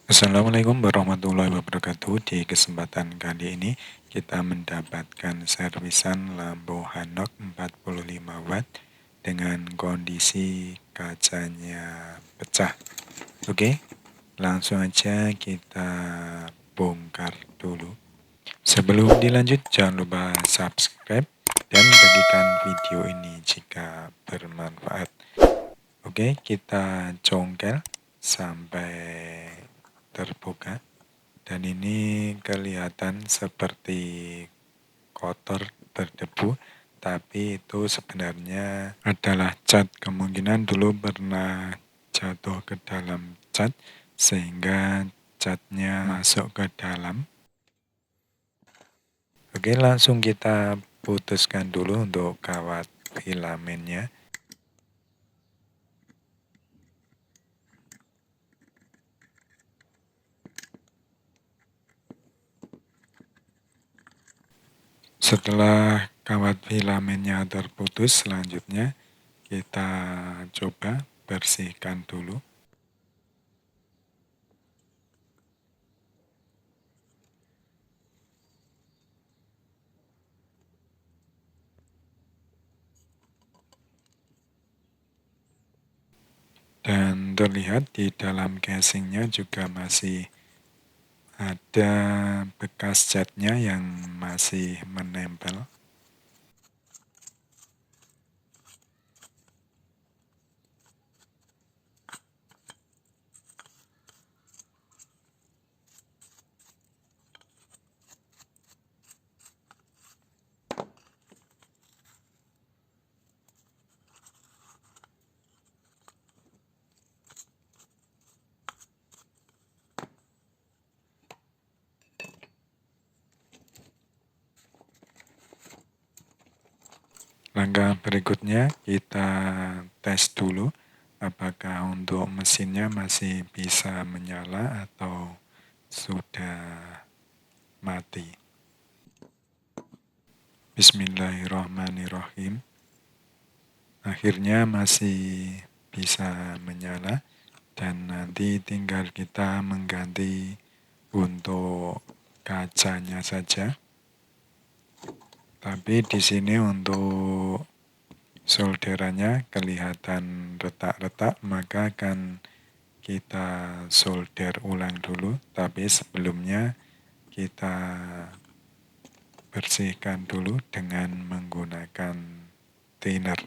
Assalamualaikum warahmatullahi wabarakatuh. Di kesempatan kali ini kita mendapatkan servisan lampu Hanok 45 watt dengan kondisi kacanya pecah. Oke, langsung aja kita bongkar dulu. Sebelum dilanjut, jangan lupa subscribe dan bagikan video ini jika bermanfaat. Oke, kita congkel sampai terbuka. Dan ini kelihatan seperti kotor berdebu, tapi itu sebenarnya adalah cat. Kemungkinan dulu pernah jatuh ke dalam cat sehingga catnya masuk ke dalam. Oke, langsung kita putuskan dulu untuk kawat filamennya. Setelah kawat filamennya terputus, selanjutnya kita coba bersihkan dulu. Dan terlihat di dalam casingnya juga masih ada bekas catnya yang masih menempel. Langkah berikutnya kita tes dulu apakah untuk mesinnya masih bisa menyala atau sudah mati. Bismillahirrahmanirrahim. Akhirnya masih bisa menyala dan nanti tinggal kita mengganti untuk kacanya saja. Tapi di sini untuk solderannya kelihatan retak-retak, maka akan kita solder ulang dulu. Tapi sebelumnya kita bersihkan dulu dengan menggunakan thinner.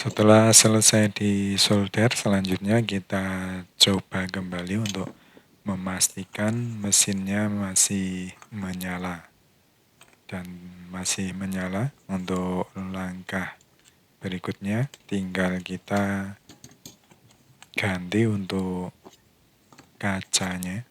Setelah selesai disolder, selanjutnya kita coba kembali untuk memastikan mesinnya masih menyala. Dan masih menyala. Untuk langkah berikutnya tinggal kita ganti untuk kacanya.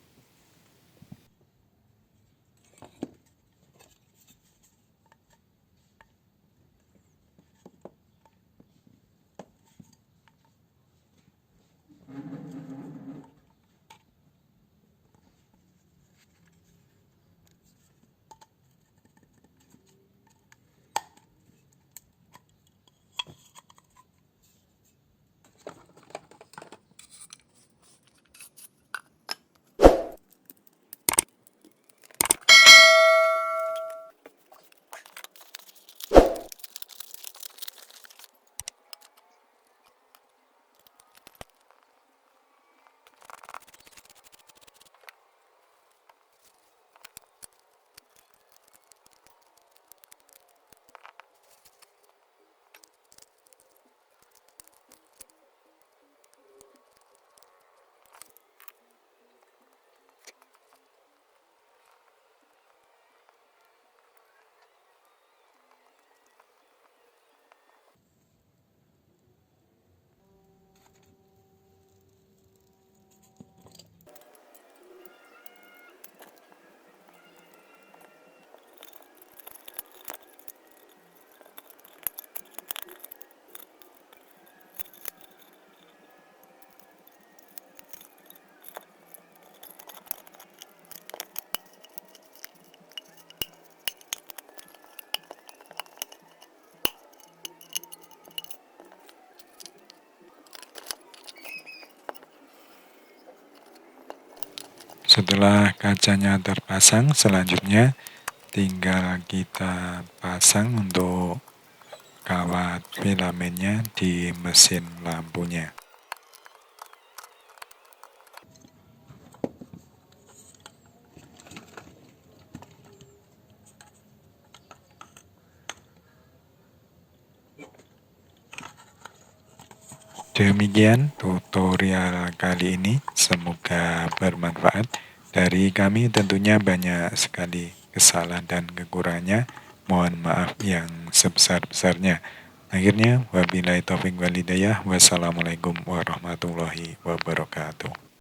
Setelah kacanya terpasang, selanjutnya tinggal kita pasang untuk kawat filamennya di mesin lampunya. Demikian tutorial kali ini, semoga bermanfaat. Dari kami tentunya banyak sekali kesalahan dan kekurangannya. Mohon maaf yang sebesar-besarnya. Akhirnya, wabillahi taufiq walhidayah. Wassalamualaikum warahmatullahi wabarakatuh.